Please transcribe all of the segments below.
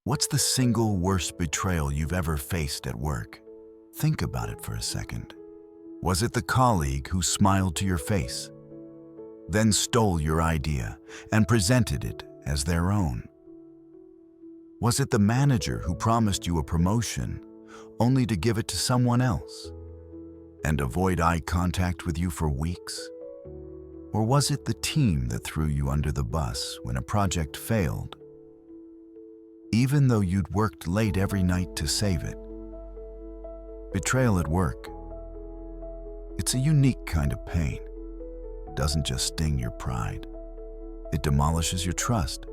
What's the single worst betrayal you've ever faced at work? Think about it for a second. Was it the colleague who smiled to your face, then stole your idea and presented it as their own? Was it the manager who promised you a promotion only to give it to someone else and avoid eye contact with you for weeks? Or was it the team that threw you under the bus when a project failed, even though you'd worked late every night to save it? Betrayal at work. It's a unique kind of pain. It doesn't just sting your pride. It demolishes your trust,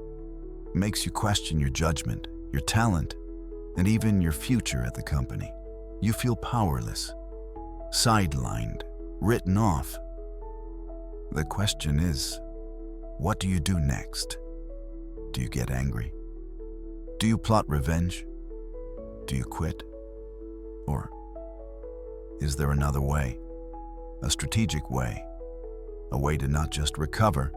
makes you question your judgment, your talent, and even your future at the company. You feel powerless, sidelined, written off. The question is, what do you do next? Do you get angry? Do you plot revenge? Do you quit? Or is there another way? A strategic way? A way to not just recover,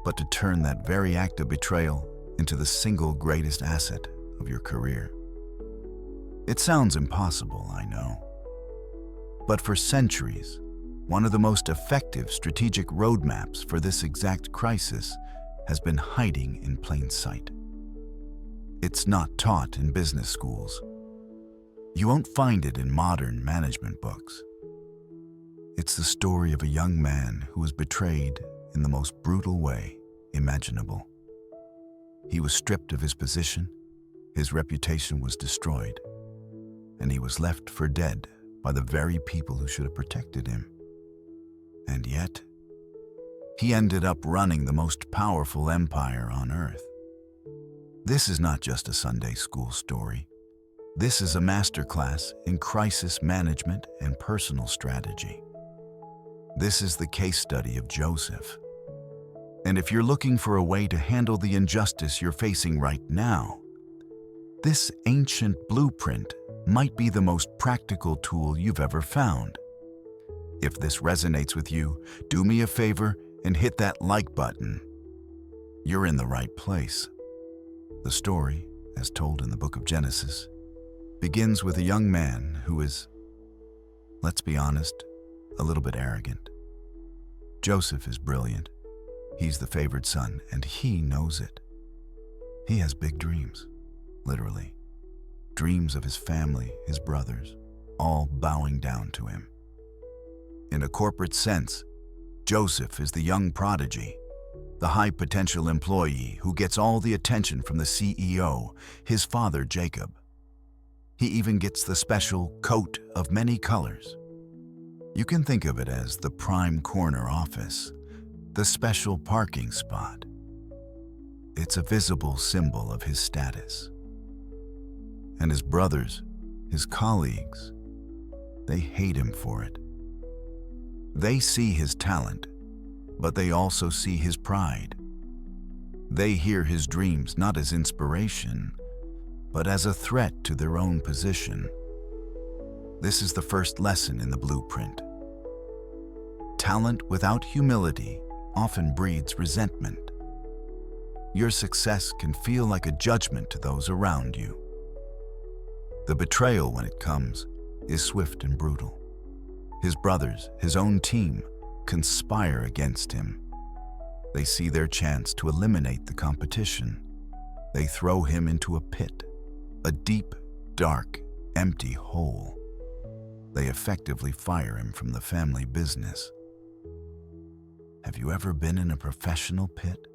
but to turn that very act of betrayal into the single greatest asset of your career? It sounds impossible, I know. But for centuries, one of the most effective strategic roadmaps for this exact crisis has been hiding in plain sight. It's not taught in business schools. You won't find it in modern management books. It's the story of a young man who was betrayed in the most brutal way imaginable. He was stripped of his position, his reputation was destroyed, and he was left for dead by the very people who should have protected him. And yet, he ended up running the most powerful empire on earth. This is not just a Sunday school story. This is a masterclass in crisis management and personal strategy. This is the case study of Joseph. And if you're looking for a way to handle the injustice you're facing right now, this ancient blueprint might be the most practical tool you've ever found. If this resonates with you, do me a favor and hit that like button. You're in the right place. The story, as told in the book of Genesis, begins with a young man who is, let's be honest, a little bit arrogant. Joseph is brilliant. He's the favored son, and he knows it. He has big dreams, literally. Dreams of his family, his brothers, all bowing down to him. In a corporate sense, Joseph is the young prodigy, the high-potential employee who gets all the attention from the CEO, his father Jacob. He even gets the special coat of many colors. You can think of it as the prime corner office, the special parking spot. It's a visible symbol of his status. And his brothers, his colleagues, they hate him for it. They see his talent, but they also see his pride. They hear his dreams not as inspiration, but as a threat to their own position. This is the first lesson in the blueprint. Talent without humility often breeds resentment. Your success can feel like a judgment to those around you. The betrayal, when it comes, is swift and brutal. His brothers, his own team, conspire against him. They see their chance to eliminate the competition. They throw him into a pit, a deep, dark, empty hole. They effectively fire him from the family business. Have you ever been in a professional pit?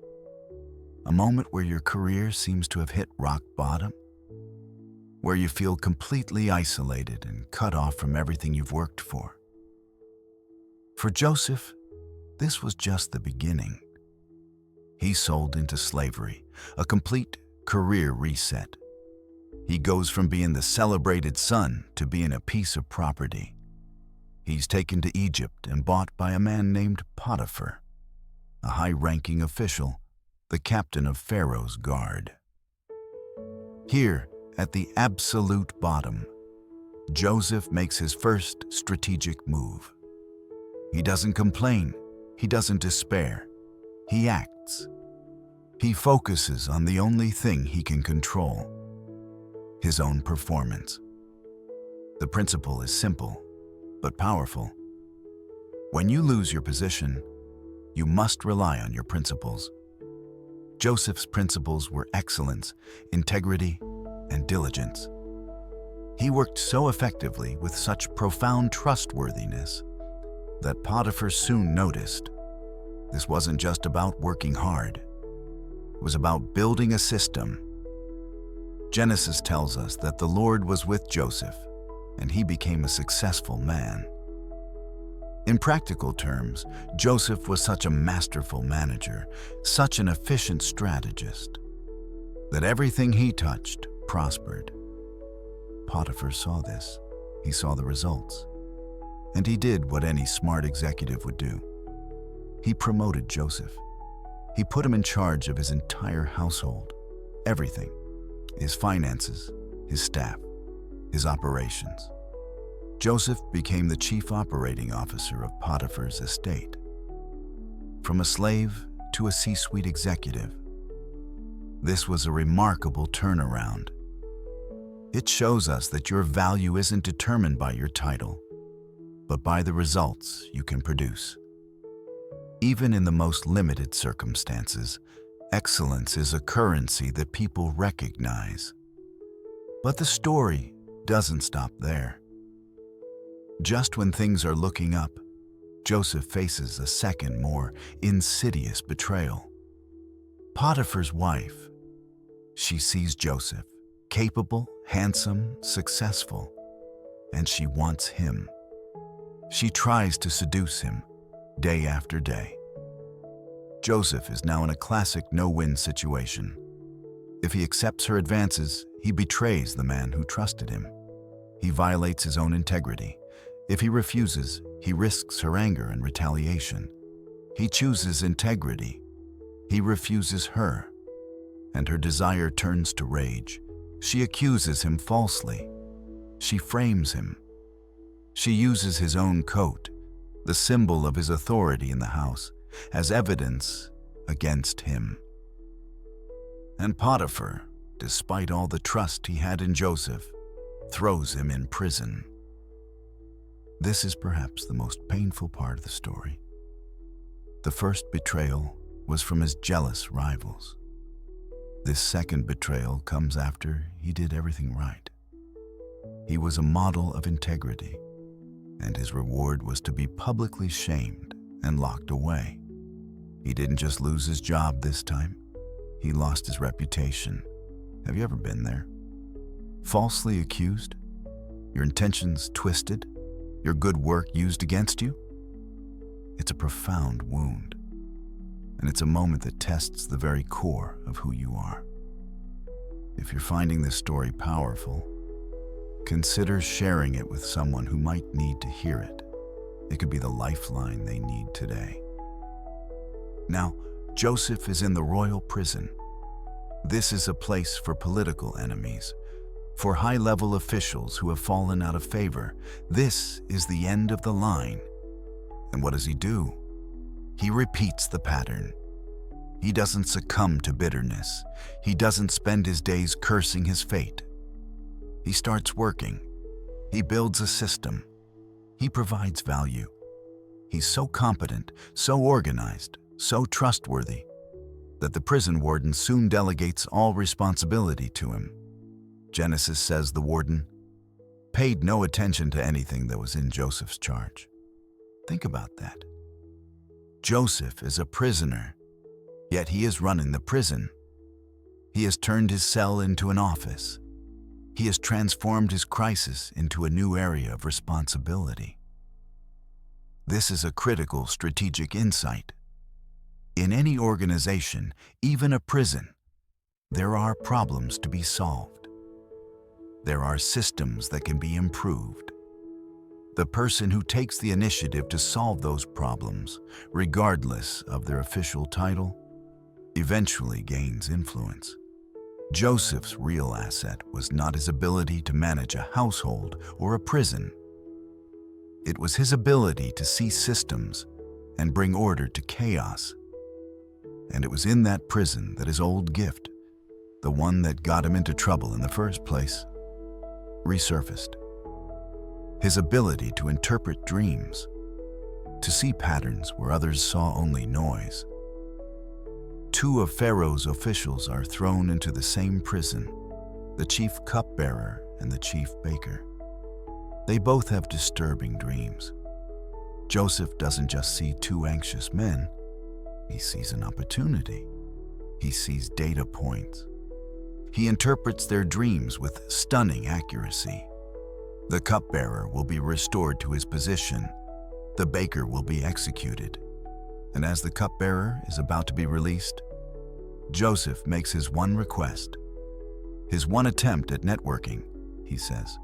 A moment where your career seems to have hit rock bottom? Where you feel completely isolated and cut off from everything you've worked for? For Joseph, this was just the beginning. He sold into slavery, a complete career reset. He goes from being the celebrated son to being a piece of property. He's taken to Egypt and bought by a man named Potiphar, a high-ranking official, the captain of Pharaoh's guard. Here, at the absolute bottom, Joseph makes his first strategic move. He doesn't complain, he doesn't despair, he acts. He focuses on the only thing he can control: his own performance. The principle is simple, but powerful. When you lose your position, you must rely on your principles. Joseph's principles were excellence, integrity, and diligence. He worked so effectively with such profound trustworthiness that Potiphar soon noticed this wasn't just about working hard. It was about building a system. Genesis tells us that the Lord was with Joseph, and he became a successful man. In practical terms, Joseph was such a masterful manager, such an efficient strategist, that everything he touched prospered. Potiphar saw this. He saw the results. And he did what any smart executive would do. He promoted Joseph. He put him in charge of his entire household, everything: his finances, his staff, his operations. Joseph became the chief operating officer of Potiphar's estate. From a slave to a C-suite executive. This was a remarkable turnaround. It shows us that your value isn't determined by your title, but by the results you can produce. Even in the most limited circumstances, excellence is a currency that people recognize. But the story doesn't stop there. Just when things are looking up, Joseph faces a second, more insidious betrayal. Potiphar's wife. She sees Joseph, capable, handsome, successful, and she wants him. She tries to seduce him day after day. Joseph is now in a classic no-win situation. If he accepts her advances, he betrays the man who trusted him. He violates his own integrity. If he refuses, he risks her anger and retaliation. He chooses integrity. He refuses her, and her desire turns to rage. She accuses him falsely. She frames him. She uses his own coat, the symbol of his authority in the house, as evidence against him. And Potiphar, despite all the trust he had in Joseph, throws him in prison. This is perhaps the most painful part of the story. The first betrayal was from his jealous rivals. This second betrayal comes after he did everything right. He was a model of integrity, and his reward was to be publicly shamed and locked away. He didn't just lose his job this time, he lost his reputation. Have you ever been there? Falsely accused? Your intentions twisted? Your good work used against you? It's a profound wound, and it's a moment that tests the very core of who you are. If you're finding this story powerful, consider sharing it with someone who might need to hear it. It could be the lifeline they need today. Now, Joseph is in the royal prison. This is a place for political enemies, for high-level officials who have fallen out of favor. This is the end of the line. And what does he do? He repeats the pattern. He doesn't succumb to bitterness. He doesn't spend his days cursing his fate. He starts working. He builds a system. He provides value. He's so competent, so organized, so trustworthy, that the prison warden soon delegates all responsibility to him. Genesis says the warden paid no attention to anything that was in Joseph's charge. Think about that. Joseph is a prisoner, yet he is running the prison. He has turned his cell into an office. He has transformed his crisis into a new area of responsibility. This is a critical strategic insight. In any organization, even a prison, there are problems to be solved. There are systems that can be improved. The person who takes the initiative to solve those problems, regardless of their official title, eventually gains influence. Joseph's real asset was not his ability to manage a household or a prison. It was his ability to see systems and bring order to chaos. And it was in that prison that his old gift, the one that got him into trouble in the first place, resurfaced. His ability to interpret dreams, to see patterns where others saw only noise. Two of Pharaoh's officials are thrown into the same prison, the chief cupbearer and the chief baker. They both have disturbing dreams. Joseph doesn't just see two anxious men, he sees an opportunity. He sees data points. He interprets their dreams with stunning accuracy. The cupbearer will be restored to his position. The baker will be executed. And as the cupbearer is about to be released, Joseph makes his one request, his one attempt at networking. He says,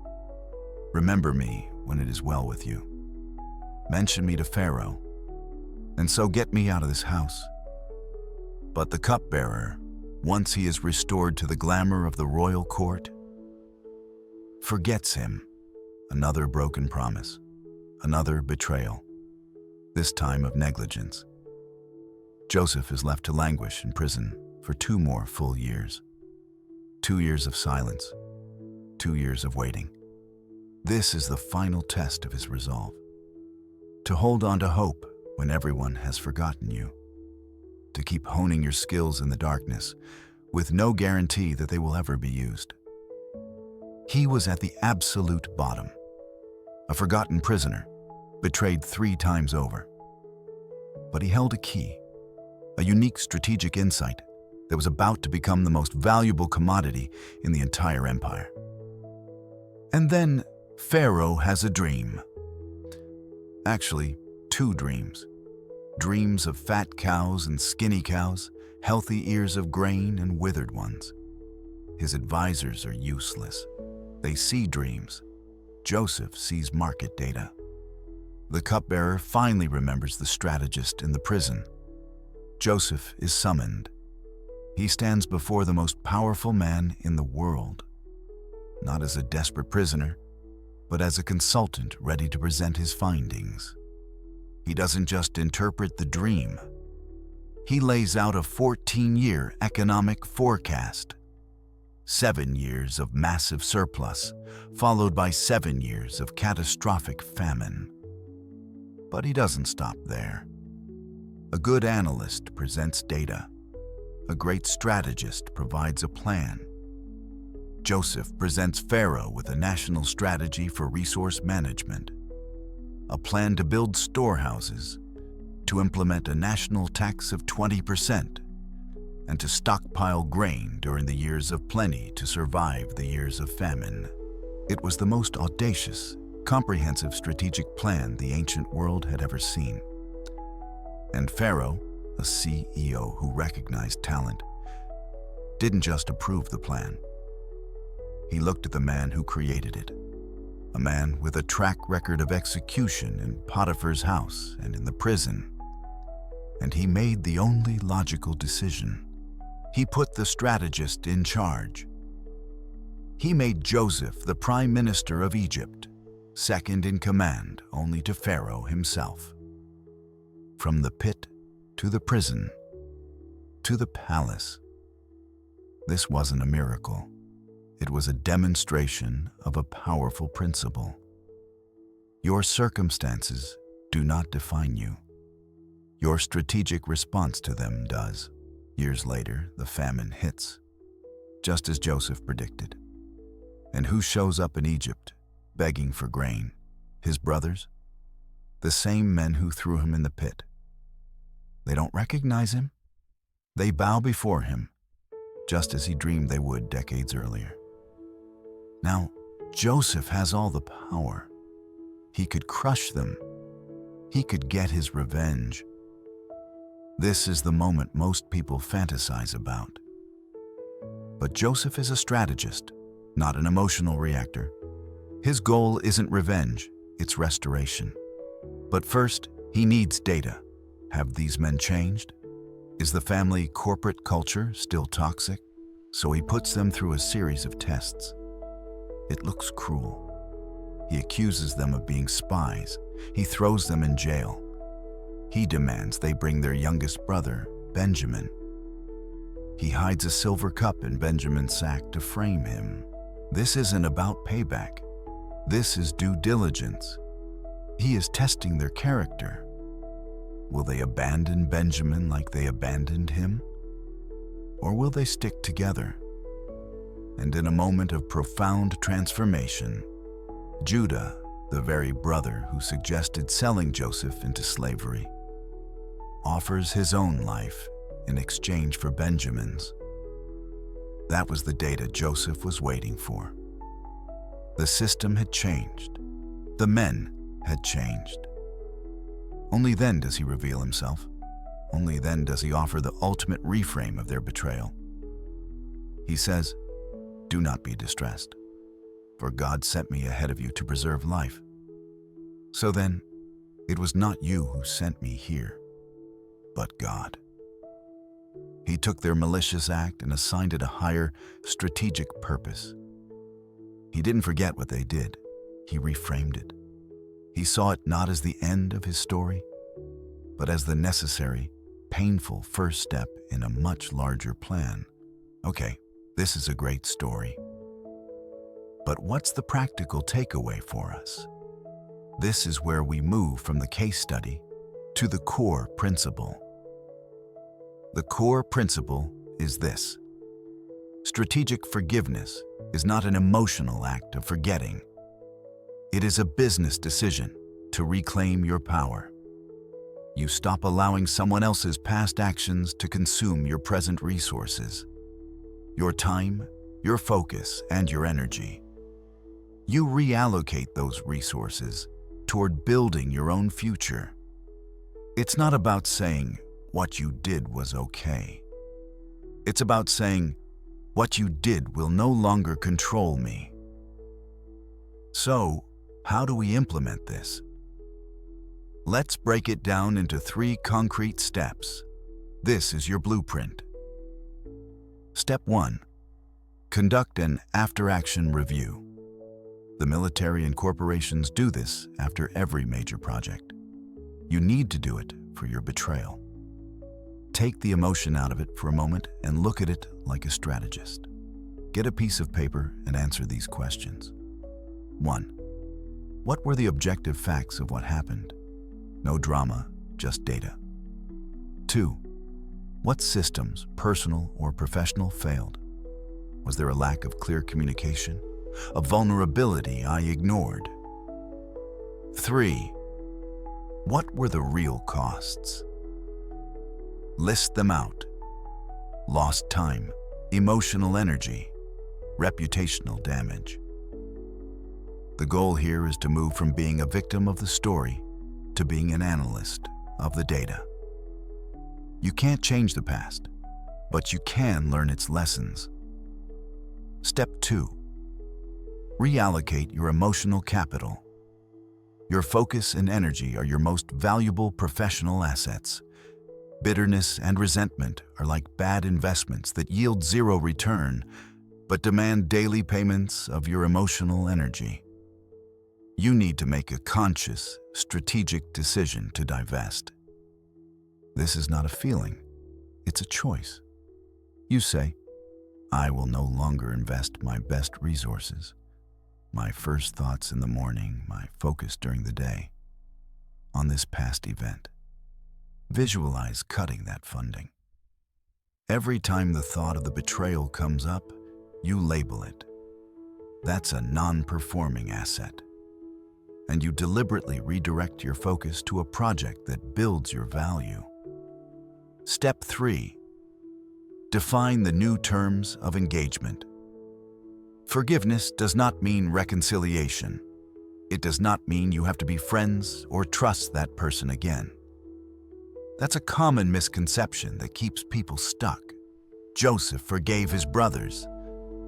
"Remember me when it is well with you. Mention me to Pharaoh, and so get me out of this house." But the cupbearer, once he is restored to the glamour of the royal court, forgets him. Another broken promise, another betrayal, this time of negligence. Joseph is left to languish in prison for 2 more full years. 2 years of silence, 2 years of waiting. This is the final test of his resolve. To hold on to hope when everyone has forgotten you. To keep honing your skills in the darkness with no guarantee that they will ever be used. He was at the absolute bottom. A forgotten prisoner, betrayed 3 times over. But he held a key, a unique strategic insight that was about to become the most valuable commodity in the entire empire. And then Pharaoh has a dream. Actually, 2 dreams. Dreams of fat cows and skinny cows, healthy ears of grain and withered ones. His advisors are useless. They see dreams. Joseph sees market data. The cupbearer finally remembers the strategist in the prison. Joseph is summoned. He stands before the most powerful man in the world, not as a desperate prisoner, but as a consultant ready to present his findings. He doesn't just interpret the dream. He lays out a 14-year economic forecast. 7 years of massive surplus, followed by 7 years of catastrophic famine. But he doesn't stop there. A good analyst presents data. A great strategist provides a plan. Joseph presents Pharaoh with a national strategy for resource management, a plan to build storehouses, to implement a national tax of 20%, and to stockpile grain during the years of plenty to survive the years of famine. It was the most audacious, comprehensive strategic plan the ancient world had ever seen. And Pharaoh, a CEO who recognized talent, didn't just approve the plan. He looked at the man who created it, a man with a track record of execution in Potiphar's house and in the prison. And he made the only logical decision. He put the strategist in charge. He made Joseph the prime minister of Egypt, second in command only to Pharaoh himself. From the pit to the prison to the palace. This wasn't a miracle. It was a demonstration of a powerful principle. Your circumstances do not define you. Your strategic response to them does. Years later, the famine hits, just as Joseph predicted. And who shows up in Egypt, begging for grain? His brothers? The same men who threw him in the pit. They don't recognize him. They bow before him, just as he dreamed they would decades earlier. Now, Joseph has all the power. He could crush them. He could get his revenge. This is the moment most people fantasize about. But Joseph is a strategist, not an emotional reactor. His goal isn't revenge, it's restoration. But first, he needs data. Have these men changed? Is the family corporate culture still toxic? So he puts them through a series of tests. It looks cruel. He accuses them of being spies. He throws them in jail. He demands they bring their youngest brother, Benjamin. He hides a silver cup in Benjamin's sack to frame him. This isn't about payback. This is due diligence. He is testing their character. Will they abandon Benjamin like they abandoned him? Or will they stick together? And in a moment of profound transformation, Judah, the very brother who suggested selling Joseph into slavery, offers his own life in exchange for Benjamin's. That was the data Joseph was waiting for. The system had changed. The men had changed. Only then does he reveal himself. Only then does he offer the ultimate reframe of their betrayal. He says, "Do not be distressed, for God sent me ahead of you to preserve life. So then, it was not you who sent me here, but God." He took their malicious act and assigned it a higher, strategic purpose. He didn't forget what they did. He reframed it. He saw it not as the end of his story, but as the necessary, painful first step in a much larger plan. Okay, this is a great story. But what's the practical takeaway for us? This is where we move from the case study to the core principle. The core principle is this: strategic forgiveness is not an emotional act of forgetting. It is a business decision to reclaim your power. You stop allowing someone else's past actions to consume your present resources, your time, your focus, and your energy. You reallocate those resources toward building your own future. It's not about saying, "What you did was okay." It's about saying, "What you did will no longer control me." So, how do we implement this? Let's break it down into 3 concrete steps. This is your blueprint. Step 1. Conduct an after-action review. The military and corporations do this after every major project. You need to do it for your betrayal. Take the emotion out of it for a moment and look at it like a strategist. Get a piece of paper and answer these questions. 1. What were the objective facts of what happened? No drama, just data. 2. What systems, personal or professional, failed? Was there a lack of clear communication? A vulnerability I ignored? 3. What were the real costs? List them out. Lost time, emotional energy, reputational damage. The goal here is to move from being a victim of the story to being an analyst of the data. You can't change the past, but you can learn its lessons. Step 2. Reallocate your emotional capital. Your focus and energy are your most valuable professional assets. Bitterness and resentment are like bad investments that yield zero return, but demand daily payments of your emotional energy. You need to make a conscious, strategic decision to divest. This is not a feeling, it's a choice. You say, "I will no longer invest my best resources, my first thoughts in the morning, my focus during the day, on this past event." Visualize cutting that funding. Every time the thought of the betrayal comes up, you label it. That's a non-performing asset. And you deliberately redirect your focus to a project that builds your value. Step 3. Define the new terms of engagement. Forgiveness does not mean reconciliation. It does not mean you have to be friends or trust that person again. That's a common misconception that keeps people stuck. Joseph forgave his brothers,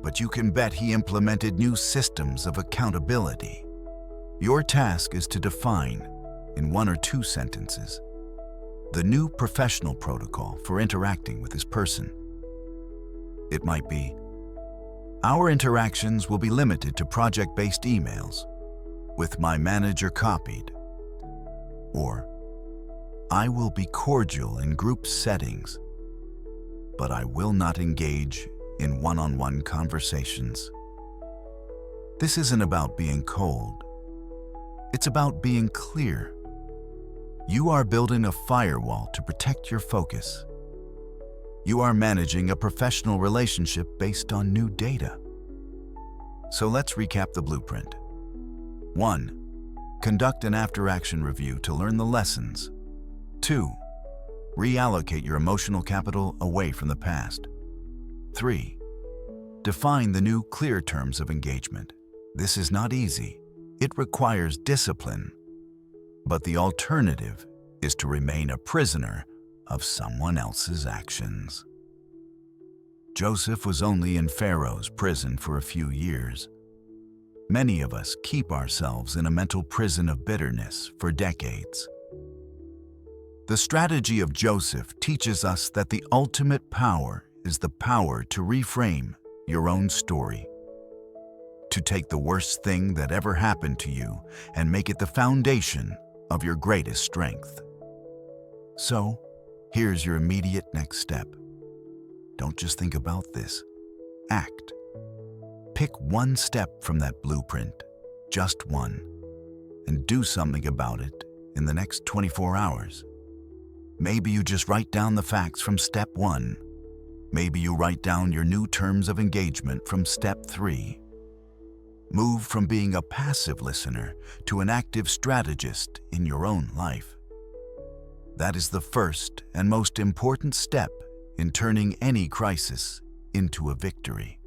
but you can bet he implemented new systems of accountability. Your task is to define, in 1 or 2 sentences, the new professional protocol for interacting with this person. It might be, "Our interactions will be limited to project-based emails, with my manager copied." Or, "I will be cordial in group settings, but I will not engage in one-on-one conversations. This isn't about being cold. It's about being clear. You are building a firewall to protect your focus. You are managing a professional relationship based on new data. So let's recap the blueprint. 1. Conduct an after-action review to learn the lessons. 2. Reallocate your emotional capital away from the past. 3. Define the new clear terms of engagement. This is not easy. It requires discipline. But the alternative is to remain a prisoner of someone else's actions. Joseph was only in Pharaoh's prison for a few years. Many of us keep ourselves in a mental prison of bitterness for decades. The strategy of Joseph teaches us that the ultimate power is the power to reframe your own story, to take the worst thing that ever happened to you and make it the foundation of your greatest strength. So, here's your immediate next step. Don't just think about this. Act. Pick one step from that blueprint, just one, and do something about it in the next 24 hours. Maybe you just write down the facts from step 1. Maybe you write down your new terms of engagement from step 3. Move from being a passive listener to an active strategist in your own life. That is the first and most important step in turning any crisis into a victory.